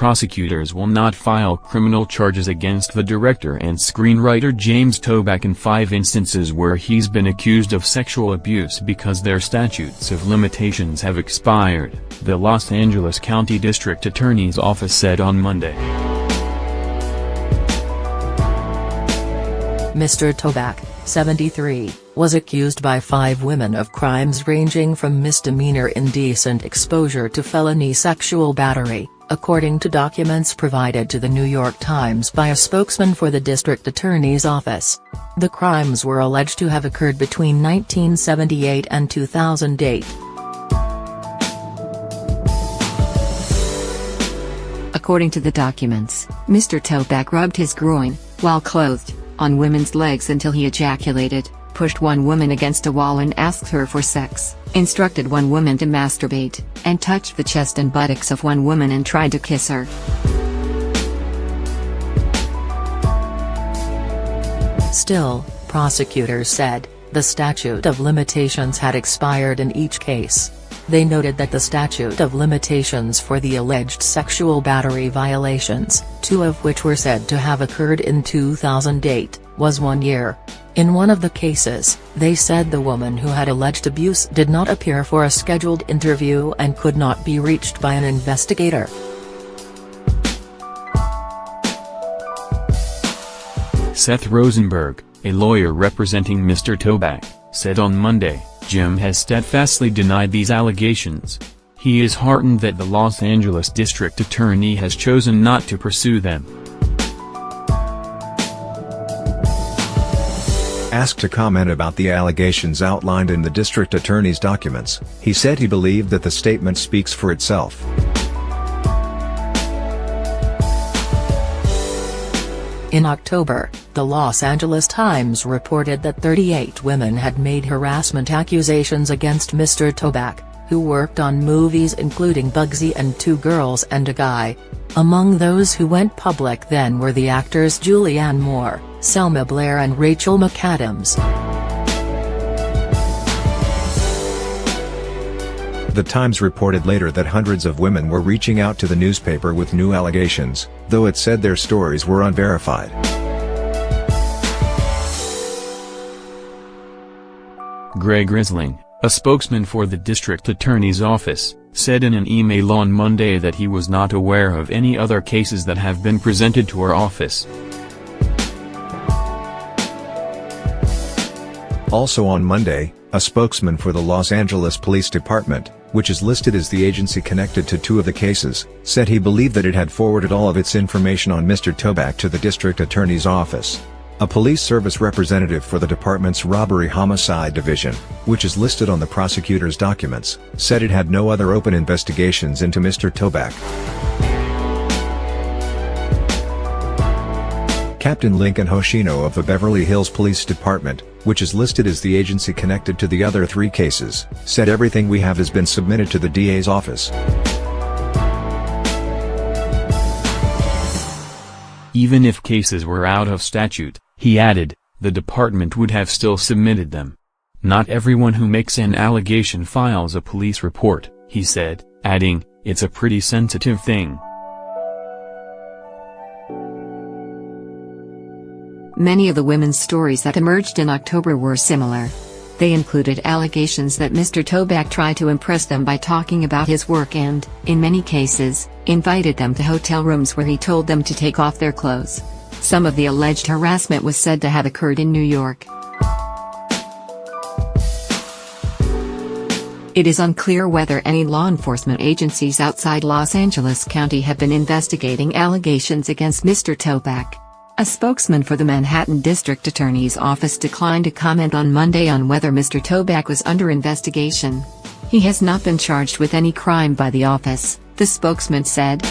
prosecutors will not file criminal charges against the director and screenwriter James Toback in 5 instances where he's been accused of sexual abuse because their statutes of limitations have expired, the Los Angeles County District Attorney's Office said on Monday. Mr. Toback, 73, was accused by 5 women of crimes ranging from misdemeanor indecent exposure to felony sexual battery, according to documents provided to the New York Times by a spokesman for the district attorney's office. The crimes were alleged to have occurred between 1978 and 2008. According to the documents, Mr. Toback rubbed his groin, while clothed, on women's legs until he ejaculated, pushed one woman against a wall and asked her for sex, instructed one woman to masturbate, and touched the chest and buttocks of one woman and tried to kiss her. Still, prosecutors said, the statute of limitations had expired in each case. They noted that the statute of limitations for the alleged sexual battery violations, 2 of which were said to have occurred in 2008, was 1 year. In one of the cases, they said the woman who had alleged abuse did not appear for a scheduled interview and could not be reached by an investigator. Seth Rosenberg, a lawyer representing Mr. Toback, said on Monday, Jim has steadfastly denied these allegations. He is heartened that the Los Angeles District Attorney has chosen not to pursue them. Asked to comment about the allegations outlined in the district attorney's documents, he said he believed that the statement speaks for itself. In October, the Los Angeles Times reported that 38 women had made harassment accusations against Mr. Toback, who worked on movies including Bugsy and 2 Girls and a Guy. Among those who went public then were the actors Julianne Moore, Selma Blair and Rachel McAdams. The Times reported later that hundreds of women were reaching out to the newspaper with new allegations, though it said their stories were unverified. Greg Risling, a spokesman for the district attorney's office, said in an email on Monday that he was not aware of any other cases that have been presented to our office. Also on Monday, a spokesman for the Los Angeles Police Department, which is listed as the agency connected to 2 of the cases, said he believed that it had forwarded all of its information on Mr. Toback to the district attorney's office. A police service representative for the department's robbery homicide division, which is listed on the prosecutor's documents, said it had no other open investigations into Mr. Toback. Captain Lincoln Hoshino of the Beverly Hills Police Department, which is listed as the agency connected to the other 3 cases, said everything we have has been submitted to the DA's office. Even if cases were out of statute, he added, the department would have still submitted them. Not everyone who makes an allegation files a police report, he said, adding, it's a pretty sensitive thing. Many of the women's stories that emerged in October were similar. They included allegations that Mr. Toback tried to impress them by talking about his work and, in many cases, invited them to hotel rooms where he told them to take off their clothes. Some of the alleged harassment was said to have occurred in New York. It is unclear whether any law enforcement agencies outside Los Angeles County have been investigating allegations against Mr. Toback. A spokesman for the Manhattan District Attorney's Office declined to comment on Monday on whether Mr. Toback was under investigation. He has not been charged with any crime by the office, the spokesman said.